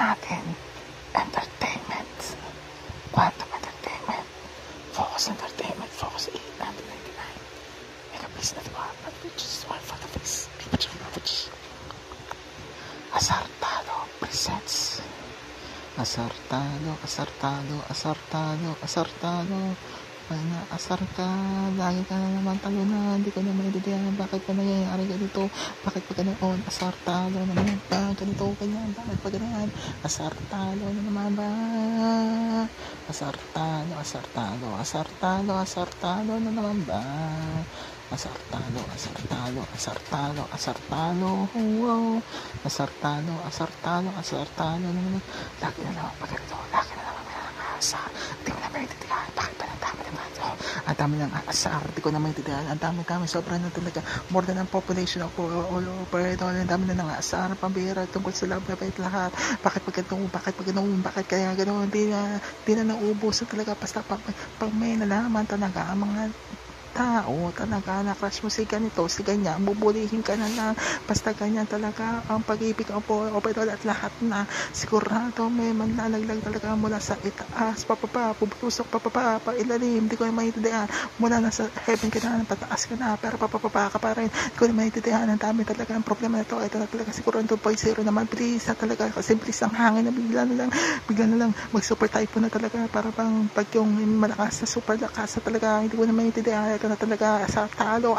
natin entertainment, quantum entertainment, focus entertainment, focus 899 megapixel na diba, which is one for the face, which Asartado presents Asartado asar ka, lagi ka na naman talunan, hindi ko na maintindihan bakit pa nangyayari ganito, bakit pa ganoon, asartado na naman ba, ganito, ganyan, bakit pa ganyan, asartado na naman ba, asartado na naman ba, asartado, wow, asartado na naman, lagi na naman pa ganito, lagi na naman may asar, hindi ko na maintindihan, bakit pa ang dami ng asar, di ko na maintindihan, ang dami, sobrang na talaga, more than ang population of all over ito, ang dami na ng asar, pambira, tungkol sa love life, lahat, bakit pa ganoon, bakit kaya ganoon, di na naubos na talaga, basta pag may nalaman talaga, ang mga tao talaga na crush mo si ganito, si ganyan, bubulihin ka na lang, basta ganyan talaga ang pag-ibig ang overall at lahat na sigurado may manlalaglag talaga mula sa itaas, papapa, puputusok, papapa, pailalim, di ko na maintindihan, mula nasa heaven ka na, pataas ka na, pero papapa ka pa rin, di ko na maintindihan, ang dami talaga ang problema na to, ito na talaga siguro 2.0 naman, please na talaga, kasi please ang hangin na bigla na lang mag-super typhoon na talaga, para bang pag yung malakas na super lakas na talaga, hindi ko na maintindihan, ito na talaga, asar talo.